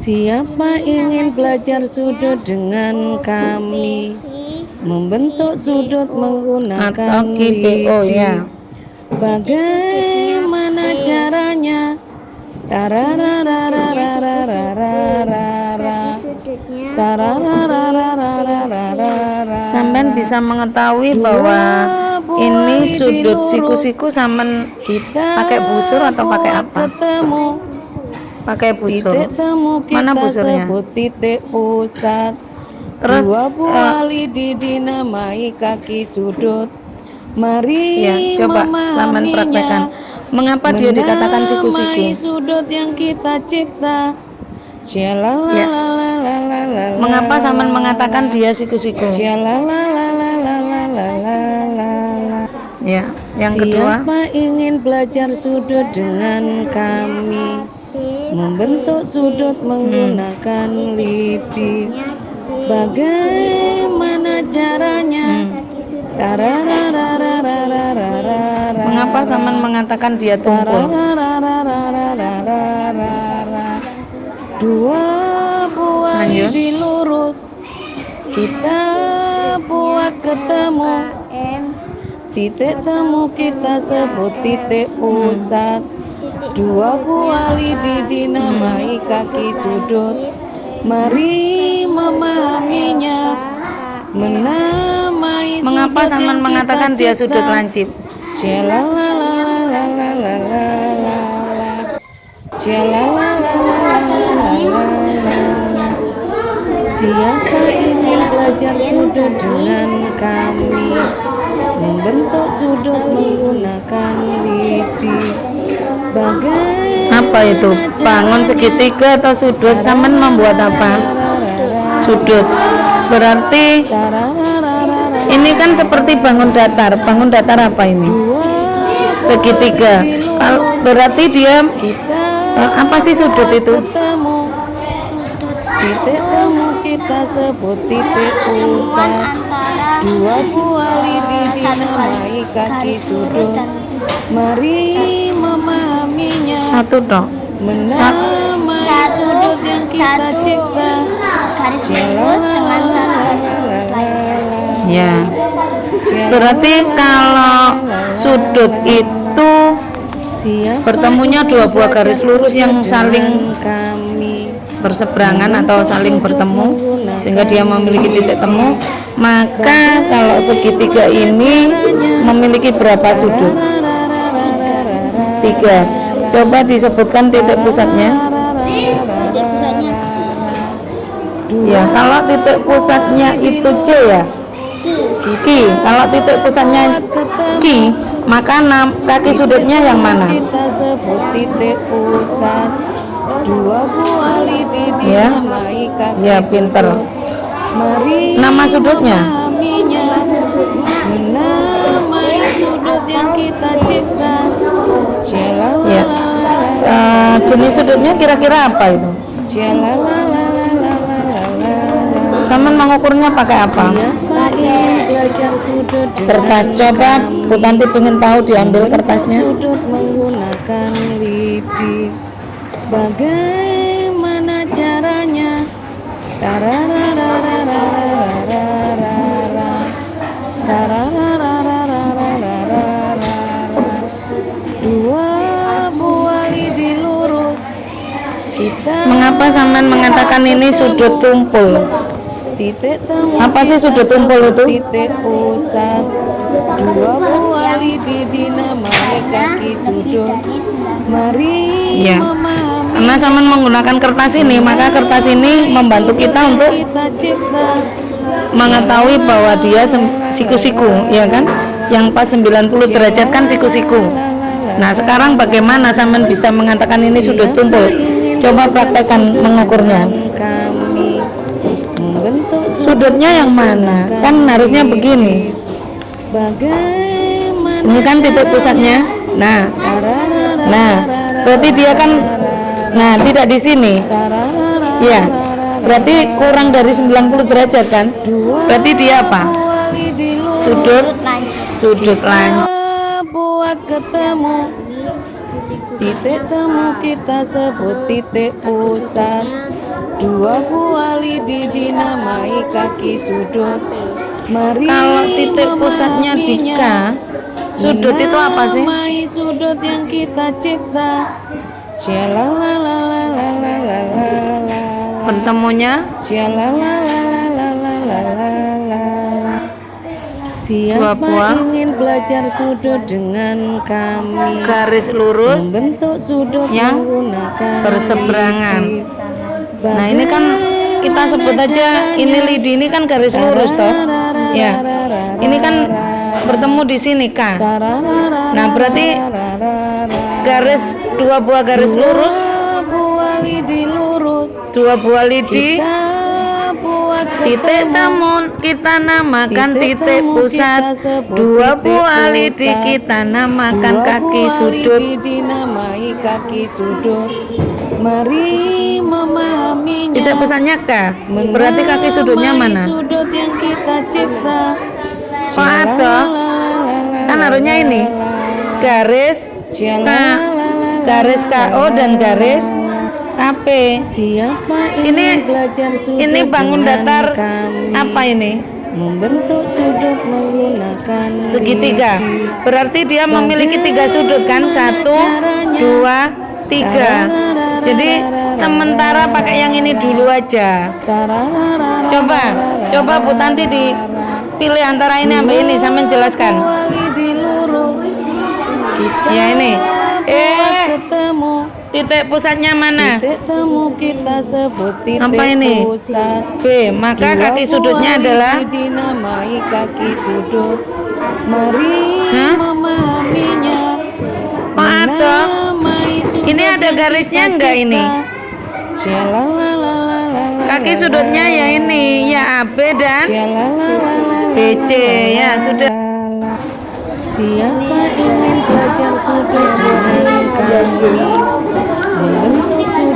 Siapa ingin belajar sudut dengan kami? Membentuk sudut menggunakan atau KPO ya. Bagaimana caranya? Sampean bisa mengetahui bahwa ini sudut siku-siku sampean pakai busur atau pakai apa? Pakai busur. Mana busurnya? Titik pusat. Terus Dua buah lidi dinamai kaki sudut. Mari ya, coba sampean praktekkan. Mengapa dia dikatakan siku-siku? Sudut yang kita cipta. Ya. Mengapa sampean mengatakan dia siku-siku? Ya, yang kedua. Siapa ingin belajar sudut dengan kami? Membentuk sudut menggunakan lidi. Bagaimana caranya? Mengapa sampean mengatakan dia tumpul? Dua buah lidi lurus kita buat ketemu. Titik temu kita sebut titik pusat. Dua buah lidi dinamai kaki sudut. Mari memahaminya. Menamai mengapa sampean mengatakan dia sudut lancip? Siapa ingin belajar sudut dengan kami? Membentuk sudut menggunakan lidi. Apa itu? Bangun segitiga atau sudut? Sampean membuat apa? Sudut. Berarti ini kan seperti bangun datar. Bangun datar apa ini? Segitiga. Berarti dia apa sih sudut itu? Titik temu kita sebut titik pusat. Dua buah lidi dinamai kaki sudut. Mari memahaminya. Satu dong. Menamai sudut yang kita cipta. Garis lurus dengan satu garis lurus lainnya. Ya. Berarti kalau sudut itu bertemunya dua buah garis lurus yang saling berseberangan atau saling bertemu sehingga dia memiliki titik temu. Maka kalau segitiga ini memiliki berapa sudut? 3. Coba disebutkan titik pusatnya. Titik pusatnya Ya, kalau titik pusatnya itu C ya. Ki. Kalau titik pusatnya Ki, maka kaki sudutnya yang mana? Kita sebut titik pusat. Dua buah lidi dinamai kaki Ya, pinter. Nama sudutnya? Menamai sudut yang kita cipta. Ya. Jenis sudutnya kira-kira apa itu? Sampean mengukurnya pakai apa? Kertas. Coba Bu Tanti pengen tahu, diambil kertasnya. Sudut menggunakan lidi. Bagaimana caranya? Dua buah lidi lurus kita. Mengapa sampean mengatakan ini sudut tumpul? Titik temu apa sih sudut tumpul itu? Titik pusat. Dua buah lidi dinamai kaki sudut. Mari Ya. Karena sampean menggunakan kertas ini, maka kertas ini membantu kita untuk mengetahui bahwa dia siku-siku, ya kan? Yang pas 90 derajat kan siku-siku. Nah, sekarang bagaimana sampean bisa mengatakan ini sudut tumpul? Coba praktekkan mengukurnya. Sudutnya yang mana? Kan harusnya begini. Ini kan titik pusatnya. Nah, berarti dia kan, tidak di sini. Ya, berarti kurang dari 90 derajat kan? Berarti dia apa? Sudut lancip. Buat ketemu. Titik temu kita sebut titik pusat. Dua buah lidi dinamai kaki sudut. Mari Kalau titik pusatnya di K, sudut itu apa sih? menamai sudut yang kita cipta. Shalalalalalalalala. Bertemunya Shalalalalalalalala. Dua Siapa buah. ingin belajar sudut dengan kami? garis lurus Membentuk sudut yang menggunakan berseberangan. lidi. Nah ini kan kita sebut aja ini lidi, ini kan garis lurus toh ya, ini kan bertemu di sini K. Nah berarti garis dua buah garis lurus, buah lidi lurus, dua buah lidi, kita buat titik temu kita namakan titik pusat, dua buah lidi kita namakan kaki sudut. dinamai kaki sudut. Mari memahaminya. Titik pusatnya K, berarti kaki sudutnya mana? Sudut yang kita cipta. Oh ada, kan harusnya ini garis K, garis KO dan garis KP. Siapa Ini- belajar sudut Ini bangun dengan datar kami? apa ini? Membentuk sudut menggunakan Segitiga. Berarti dia memiliki 3 sudut kan? 1, 2, 3. Jadi sementara pakai yang ini dulu aja. Coba Bu Tanti dipilih antara ini sampai ini, sampai jelaskan. Ya ini. Ketemu Titik pusatnya mana? titik temu kita sebut titik Apa ini? pusat. B. Maka kaki sudutnya adalah dinamai kaki sudut. Mari Hah? memahaminya. Oh ada. Menamai sudut Ini ada yang garisnya kita enggak ini? cipta. Shalalalalala. Kaki sudutnya ya ini, ya AB dan Shalalalalala. BC ya sudah. Siapa ingin belajar sudut dengan kami? Membentuk sudut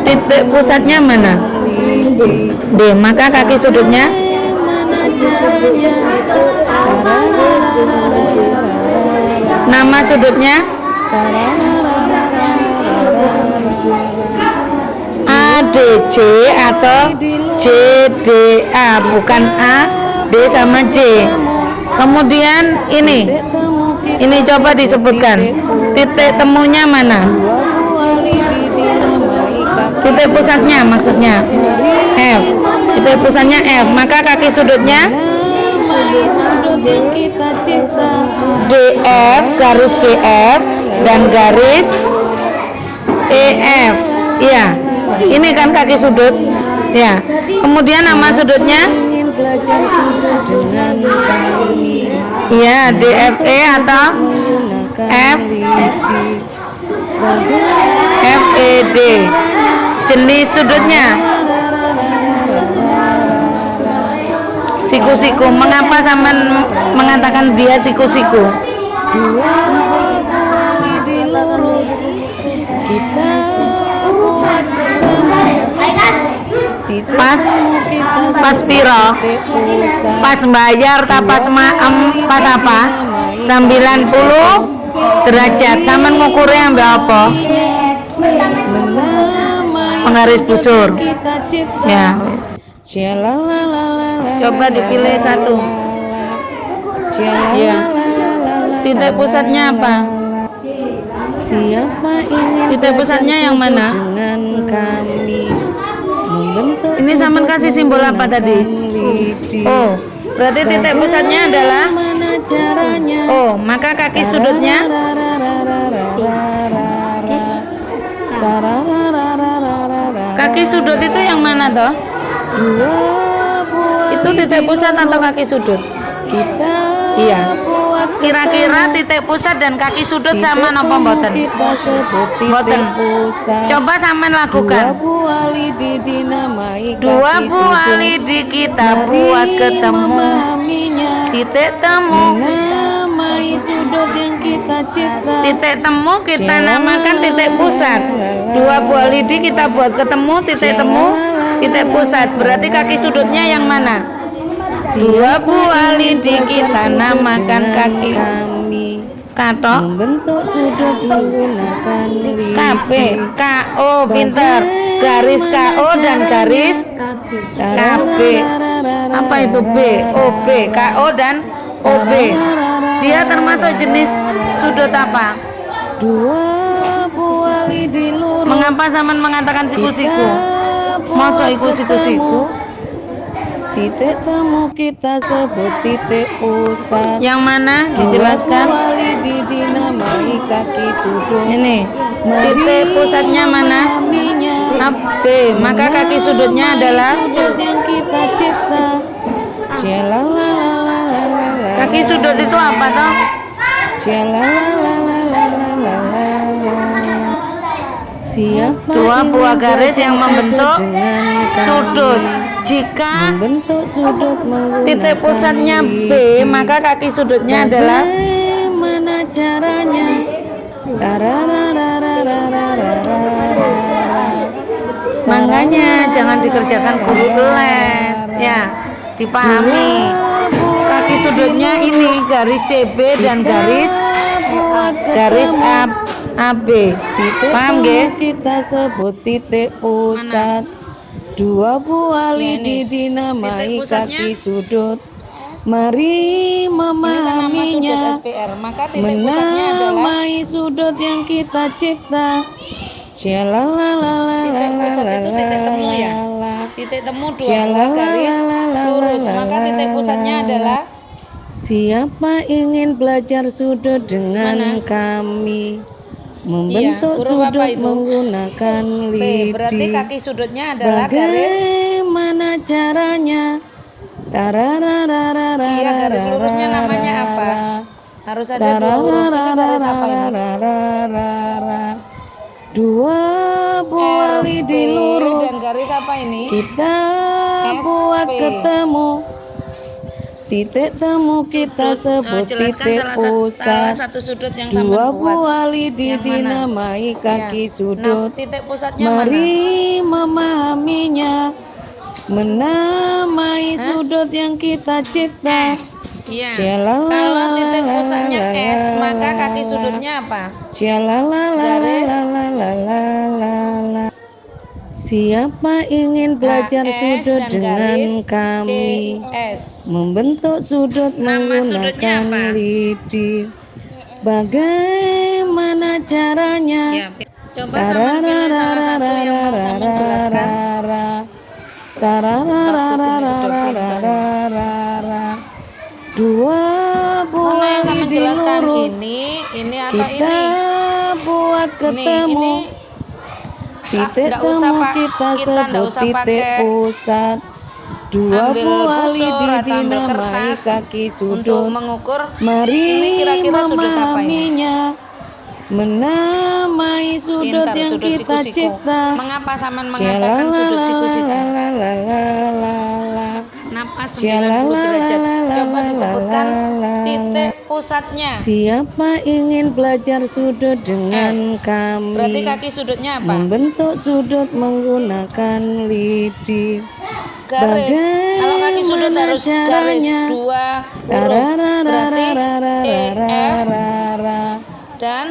Titik pusatnya mana? lidi. B. Maka kaki sudutnya Mana caranya? nama sudutnya ADC atau JDA, bukan A, D sama J. Kemudian ini coba disebutkan titik temunya mana? Titik pusatnya maksudnya F. Titik pusatnya F. Maka kaki sudutnya DF, garis DF dan garis EF. Iya. Ini kan kaki sudut. Ya. Kemudian nama sudutnya Ingin belajar sudut dengan kami. iya DFE atau Menggunakan F. lidi. FED. Jenis sudutnya siku-siku. Mengapa sampean mengatakan dia siku-siku? Dua buah lidi lurus kita buat ketemu. Pas pas piro? Pas bayar tak pas maem pas apa? 90 derajat. Sampean ngukurnya ambil apa? Penggaris busur. Ya. Coba dipilih satu. Ya. Titik pusatnya apa? Siapa ingin Titik pusatnya yang mana? dengan kami? Membentuk Ini sampean kasih simbol apa tadi? lidi. Oh, berarti titik pusatnya adalah Mana caranya? oh, maka kaki sudutnya kaki sudut itu yang mana toh? Dua buah Itu titik pusat atau kaki sudut? kita Iya. buat Kira-kira titik pusat dan kaki sudut sama napa mboten? kita sebut titik Mboten. pusat. Coba sampean Dua lakukan. buah lidi dinamai Dua kaki buah sudut. lidi kita Mari buat ketemu memahaminya. titik temu. Menamai sudut yang kita cipta. Titik temu kita namakan titik pusat. Dua buah lidi kita buat ketemu titik temu titik pusat. Berarti kaki sudutnya yang mana? Dua buah lidi kita namakan kaki. kami. Katok. membentuk sudut menggunakan lidi. KP, KO, pinter. Garis KO dan garis KB. Apa itu B? OB, KO dan OB. Dia termasuk jenis sudut apa? Dua buah lidi lurus. Mengapa Saman mengatakan siku-siku? Masuk iku siku-siku. Titik temu kita sebut titik pusat. Yang mana? Dijelaskan. Dua buah lidi dinamai kaki sudut. Ini. Titik pusatnya mana? Memahaminya. B. Maka kaki sudutnya adalah Sudut yang kita cipta. Cialalalalalalalala. kaki sudut itu apa toh? Cialalalalalalalala. Siapa Dua ingin buah garis yang belajar membentuk dengan kami? sudut. Jika Membentuk sudut menggunakan titik pusatnya B, lidi. maka kaki sudutnya adalah Bagaimana caranya? makanya jangan dikerjakan guru les. Ya, dipahami. Kaki sudutnya ini garis CB dan garis AB. Paham nggih? Kita sebut titik pusat. Dua buah Ya, ini. lidi dinamai Titik pusatnya. kaki sudut. Mari Ini kan nama sudut memahaminya. SPR, maka titik pusatnya adalah Menamai sudut yang kita cipta. Titik pusat itu titik temu ya. Titik temu dua buah garis lurus, maka titik pusatnya adalah Siapa ingin belajar sudut dengan Mana? kami? Membentuk huruf apa sudut itu? menggunakan B. Berarti lidi. kaki sudutnya adalah garis. Bagaimana caranya? Iya, garis lurusnya namanya apa? Harus ada dua huruf. Ini garis apa ini? Dua buah RB lidi lurus. dan garis apa ini? Kita SP. buat ketemu. Titik temu kita sebut jelaskan titik salah pusat. satu sudut yang Dua sama buat. buah lidi Yang mana? dinamai kaki Iya. sudut. Nah, titik pusatnya mana? Mari memahaminya. Menamai sudut yang kita cipta. S. Iya. Cialala, Kalau titik pusatnya S, maka kaki sudutnya apa? Garis. Cialalalalalalalala. Siapa ingin belajar S sudut dan dengan garis kami? CS. Membentuk sudut Nama sudutnya menggunakan apa? lidi. Bagaimana caranya? Ya. Coba Saman pilih salah satu yang mau Saman jelaskan. Bagus ini sudah pinter. Dua Mana buah yang Saman lidi jelaskan? lurus. Ini atau Kita ini? buat Ini ketemu. Titik nggak usah temu Pak. kita Kita nggak sebut usah titik pakai pusat. Dua ambil buah busur lidi atau ambil dinamai kertas kaki untuk sudut. mengukur. Mari Ini kira-kira sudut apa ini? memahaminya. Menamai sudut Pintar, yang sudut kita siku-siku. cipta. Mengapa Saman mengatakan sudut siku-siku? Kenapa 90 derajat? Coba disebutkan titik pusatnya. Siapa ingin belajar sudut dengan kami? Berarti kaki sudutnya apa? Membentuk sudut menggunakan lidi. Garis. Kalau kaki sudut Bagaimana harus garis caranya? dua huruf. Berarti EF dan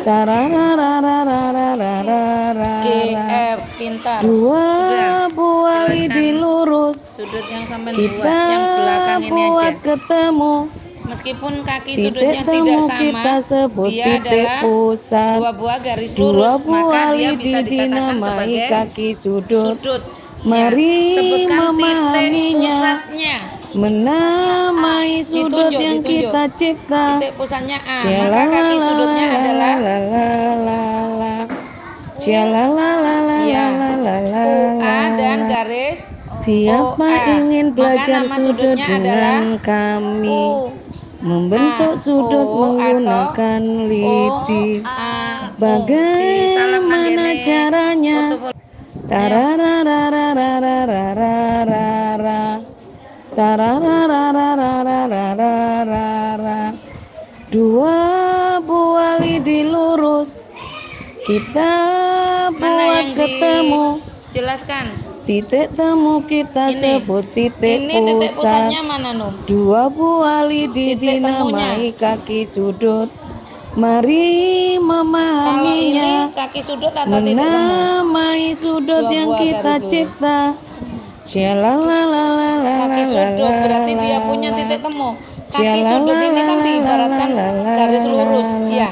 GF. Pintar. Dua Udah, buah jelaskan. lidi lurus. Sudut yang sampai Kita buat yang belakang ini aja. buat ketemu. Meskipun kaki Titik sudutnya temu tidak sama, kita sebut dia titik adalah pusat. dua buah garis Dua lurus, maka buah dia lidi bisa dikatakan dinamai sebagai kaki sudut. sudut. Mari Sebutkan titik memahaminya. pusatnya. Menamai sudut Ditunjuk, yang ditunjuk. kita cipta. Titik pusatnya A, maka kaki sudutnya adalah ya, OA dan garis Siapa OA. ingin Maka belajar nama sudut sudutnya adalah dengan kami? U. Membentuk A, sudut O, menggunakan lidi. A, O. Bagaimana Manggene caranya? portofolio. Dua buah lidi lurus. Kita Mana buat yang ketemu. dijelaskan? Titik temu kita Ini. sebut titik Ini titik pusatnya pusat. mana, Num? Dua buah lidi Titik temunya. dinamai kaki sudut. Mari Kalau ini memahaminya, kaki sudut atau titik temu? menamai sudut Dua yang buah kita garis lurus. cipta. Kaki sudut berarti dia punya titik temu. Kaki sudut ini kan diibaratkan garis lurus, ya.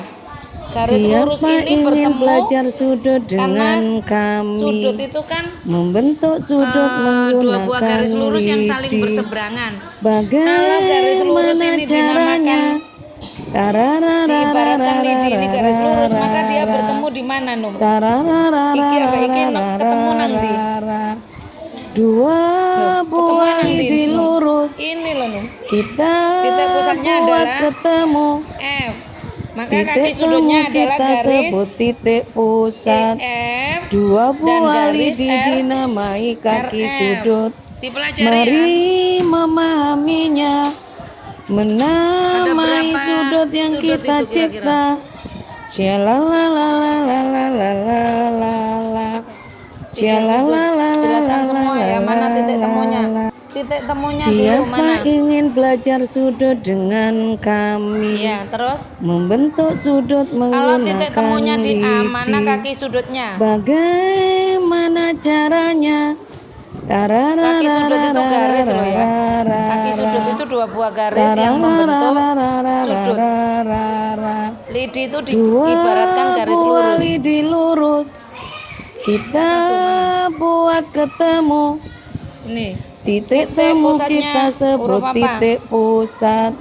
Garis lurus Siapa ini ingin bertemu belajar sudut dengan karena sudut kami, itu kan membentuk sudut dua buah menggunakan garis lurus yang saling lidi. berseberangan. Kalau garis lurus Bagaimana ini dinamakan caranya? diibaratkan lidi ini garis lurus, maka dia bertemu di mana, Num? Iki ambek iki ketemu nang ndi? Dua Loh, ketemu buah nang ndi, lidi Num? lurus Ini loh, Num. kita Titik pusatnya buat adalah ketemu. F. Maka Titik kaki sudutnya temu adalah kita garis sebut titik pusat. EF Dua dan buah garis lidi dinamai kaki RF. sudut. Dipelajari ya. Mari memahaminya, menamai berapa sudut yang sudut kita itu kira-kira? cipta. Shalalalalalalalala. Tiga sudut. Jelaskan semua ya, mana titik temunya. Titik temunya dulu mana? Siapa ingin belajar sudut dengan kami, Iya, terus membentuk sudut kalau menggunakan titik temunya di A, mana lidi. kaki sudutnya? Bagaimana caranya? Kaki sudut itu garis loh ya. Kaki sudut itu dua buah garis yang membentuk sudut. Lidi itu diibaratkan garis Dua lurus. lidi lurus kita buat ketemu. Nih, Titik Titik temu pusatnya kita sebut huruf apa? titik pusat.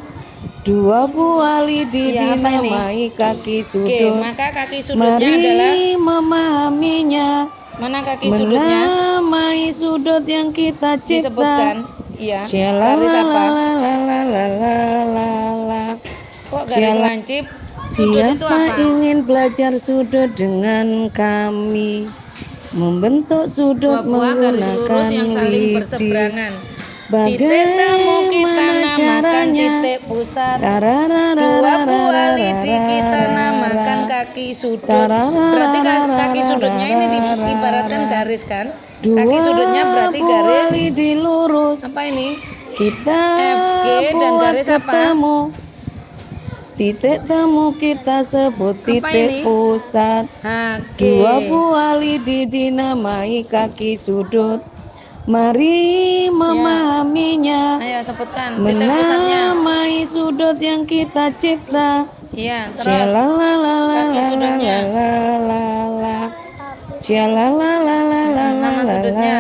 Dua buah lidi Iya, apa ini? dinamai kaki Oke, sudut. maka kaki sudutnya adalah Mari memahaminya, mana kaki sudutnya? menamai sudut yang kita cipta. Disebutkan. Iya. Garis apa? Shalalalalalalalala. Kok garis lancip? Sudut itu Siapa apa? ingin belajar sudut dengan kami, membentuk sudut Dua buah garis lurus menggunakan yang saling lidi. berseberangan. Titik temu kita namakan titik pusat. Dua buah lidi kita namakan kaki sudut. Berarti kaki sudutnya ini diibaratkan garis kan? Kaki sudutnya berarti garis lidi lurus apa ini? kita FG dan buat garis apa? ketemu. Titik temu kita sebut Apa titik ini? pusat. HG. Dua buah lidi dinamai kaki sudut. Mari memahaminya, Ayo sebutkan titik pusatnya. menamai sudut yang kita cipta. Iya, terus kaki sudutnya. Nama sudutnya.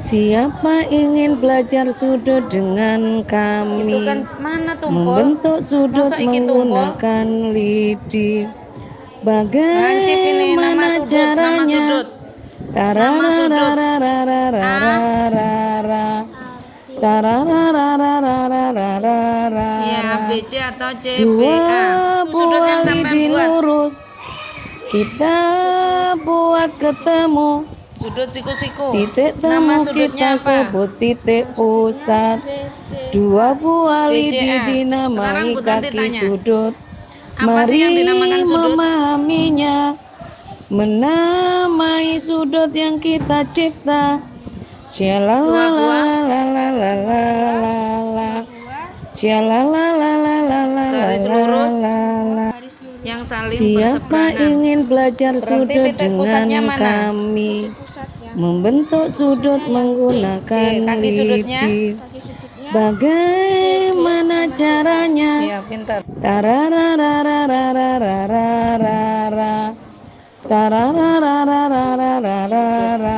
Siapa ingin belajar sudut dengan Itu kami, kan mana tumpul? membentuk sudut Masa iki tumpul? menggunakan lidi. Lancip ini nama Bagaimana sudut, nama caranya? sudut. Nama sudut. Ya, BC atau CBA. Dua Itu sudut yang buah sampai lidi buat. lurus kita buat ketemu. Sudut siku-siku. Titik Nama temu sudutnya kita apa? sebut titik pusat. Dua buah lidi BCA. Sekarang dinamai Bu Tanti kaki tanya. sudut. Apa sih yang dinamakan sudut? Memahaminya, menamai sudut yang kita cipta. Garis lurus yang saling Siapa berseberangan. ingin belajar Berarti sudut titik pusatnya dengan mana? kami, membentuk sudut menggunakan Oke, kaki sudutnya? lidi. Bagaimana caranya? Iya, pintar.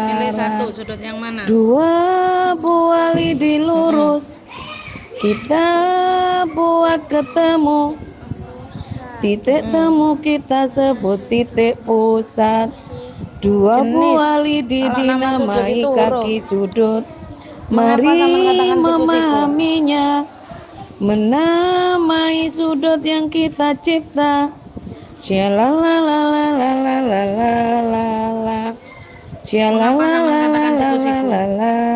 Pilih satu sudut yang mana? Dua buah lidi lurus kita buat ketemu. Titik temu kita sebut titik pusat. Dua Jenis. buah lidi Kalau nama sudut dinamai itu kaki sudut. Mengapa Mari sama katakan siku-siku? memahaminya, menamai sudut yang kita cipta. Mengapa sama katakan siku-siku?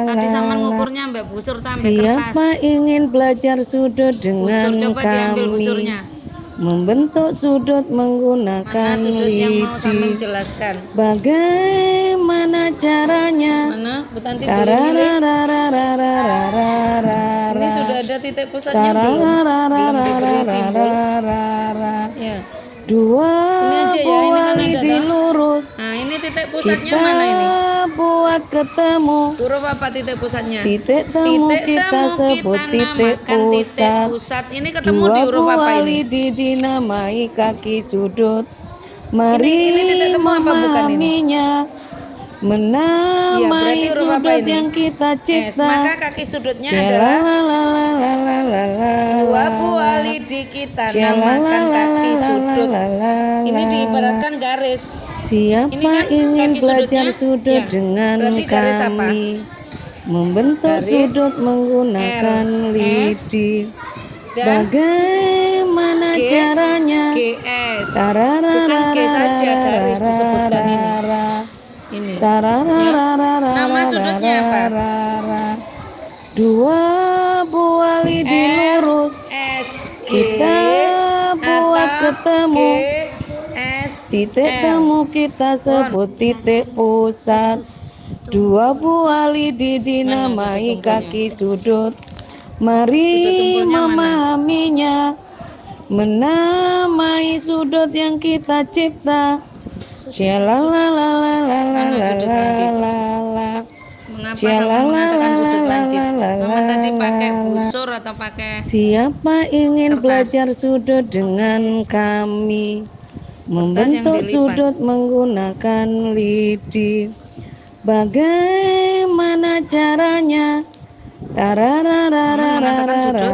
Tadi sama ngukurnya mbak busur tambah kertas. Siapa ingin belajar sudut dengan Busur, coba diambil kami, busurnya. membentuk sudut Mana menggunakan sudut yang mau sama lidi. jelaskan? Bagaimana caranya? Mana? Bu Tanti boleh milih. Ini sudah ada titik pusatnya belum? Belum diberi simbol. Ya. Dua Ini aja ya, ini kan buah ada lidi toh. lurus. Nah, ini titik pusatnya Kita mana ini? buat ketemu. Huruf apa titik pusatnya? Titik temu Titik kita temu sebut kita titik namakan titik pusat. pusat. Ini ketemu Dua di huruf apa buah ini? lidi dinamai kaki sudut. Ini Mari titik temu apa bukan ini? memahaminya. Iya, berarti Menamai huruf apa sudut ini? yang kita S. cipta. Maka kaki sudutnya adalah dua buah lidi kita namakan kaki sudut. Ini diibaratkan garis. Siapa Ini kan ingin kaki belajar sudutnya? sudut Ya, dengan berarti garis apa? kami, membentuk Garis sudut menggunakan R, S, lidi. dan Bagaimana G, caranya? GS. Bukan G saja garis disebutkan ini. Ini. Ya. Nama sudutnya apa? Dua buah lidi R, lurus. S, G, Kita buat atau ketemu. G, S, Titik R. temu kita sebut titik pusat. Dua buah lidi dinamai sudut tumpulnya? kaki sudut. Sudut Mari tumpulnya mana? memahaminya. Menamai sudut yang kita cipta. Mana sudut lancip? Mengapa sama mengatakan sudut lancip? Sama tadi pakai busur atau pakai Siapa ingin kertas? belajar sudut dengan kami, membentuk dilipat. sudut menggunakan lidi. Bagaimana caranya? mengatakan sudut?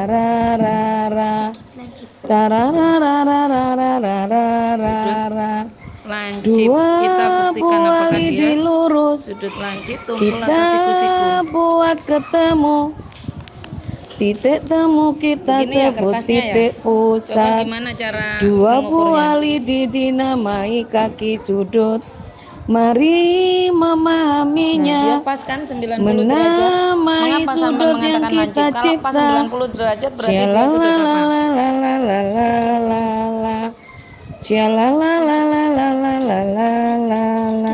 Lancip. Kita buktikan apakah dia lurus. sudut lancip, tumpul Kita atau siku-siku. buat ketemu. Titik temu kita Begini ya sebut kertasnya ya. titik Coba pusat. gimana cara Dua buah mengukurnya? lidi dinamai kaki sudut. Mari Nah, dia memahaminya. pas kan 90 derajat. Menamai Mengapa sampai sudut mengatakan yang lancip? kita Kalau pas cipta. 90 derajat berarti dia sudut apa?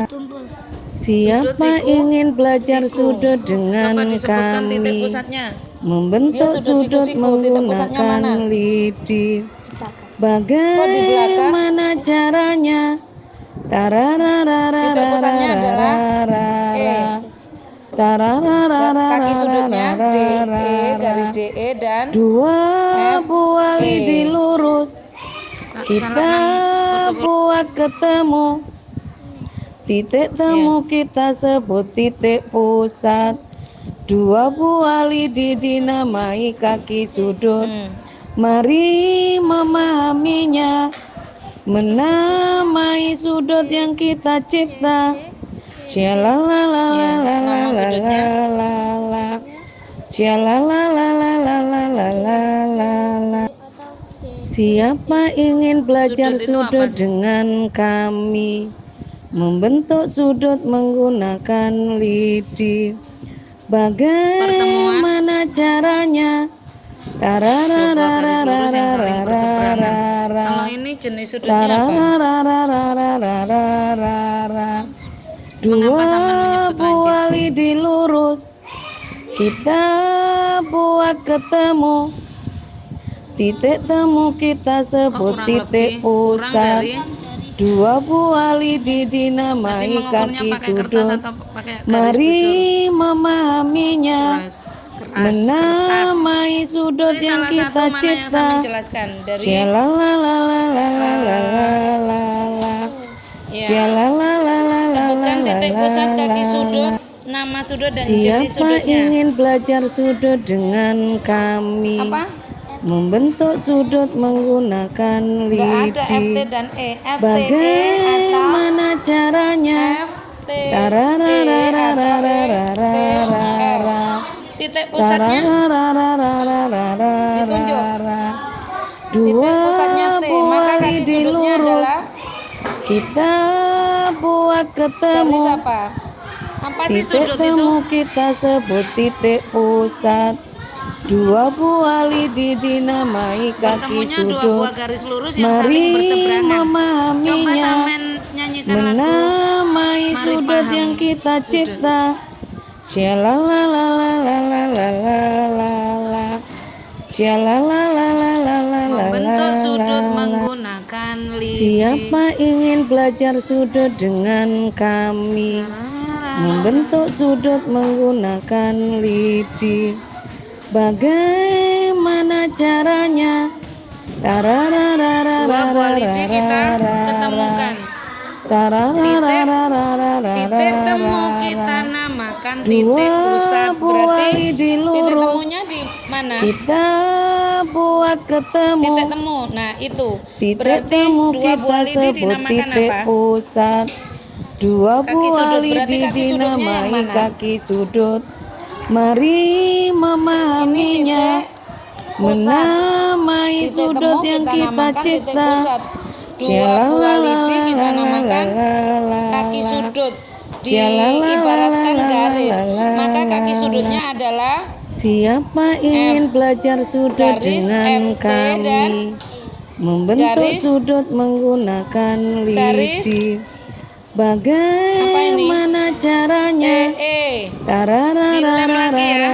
Tumpul. Siapa siku, ingin belajar siku. sudut dengan Apa disebutkan titik kami, pusatnya? membentuk Dia sudut sudut siku-siku, titik pusatnya mana? menggunakan lidi. Belakang. Kok di belakang? Bagaimana caranya? Titik pusatnya adalah E. Kaki sudutnya DE, garis DE dan Dua F, buah E. lidi lurus. Kita buat ketemu. Titik temu kita sebut titik pusat. Dua buah lidi dinamai kaki sudut. Mari memahaminya. Menamai sudut yang kita cipta. nama sudutnya. Siapa ingin belajar Sudut itu apa sudut sih? dengan kami, membentuk sudut menggunakan lidi. Bagaimana caranya? Dua buah garis lurus yang saling berseberangan. Kalau ini jenis sudutnya apa? Mengapa Saman menyebut lancip? Buah lidi lurus. Kita buat ketemu. Titik temu kita sebut kurang titik lebih kurang pusat. dari Dua buah lidi tadi dinamai mengukurnya kaki pakai kertas sudut. atau pakai garis Mari busur? memahaminya. Keras, kertas. Menamai sudut Ini yang salah satu kita mana yang cipta. saya menjelaskan dari ya. Sebutkan titik pusat, kaki sudut, nama sudut dan jenis Siapa sudutnya. ingin belajar sudut dengan kami, Apa? membentuk sudut menggunakan Enggak ada FT lidi. dan E. FTE atau Bagaimana caranya? FTE atau ETR. Titik pusatnya ditunjuk. Titik pusatnya T, maka kaki sudutnya adalah kita buat ketemu. garis apa? Apa sih Titik sudut itu? temu kita sebut titik pusat. Dua buah lidi dinamai kaki Bertemunya dua sudut. buah garis lurus yang saling Mari berseberangan. Coba memahaminya. Samen nyanyikan lagu Menamai Mari sudut Paham yang kita Sudut. cipta. Membentuk sudut sudut menggunakan lidi. Siapa ingin belajar sudut dengan kami? Membentuk sudut menggunakan lidi. Bagaimana caranya? Dua buah lidi kita ketemukan. Titik temu kita namakan titik pusat. Berarti titik temunya di mana? Kita buat ketemu. Titik temu. Nah, itu. Titik Berarti temu dua kita buah lidi sebut dinamakan titik apa? pusat. Dua Kaki buah sudut. Berarti lidi kaki sudutnya yang dinamai mana? kaki sudut. Mari Ini memahaminya. titik pusat. Menamai Titik sudut temu yang kita kita namakan titik cipta. pusat. Dua buah lidi kita namakan kaki sudut. Diibaratkan garis. Maka kaki sudutnya adalah Siapa ingin belajar sudut garis dengan FT dan kami? Membentuk garis- sudut menggunakan garis- lidi. Bagaimana caranya? dilem lagi ya.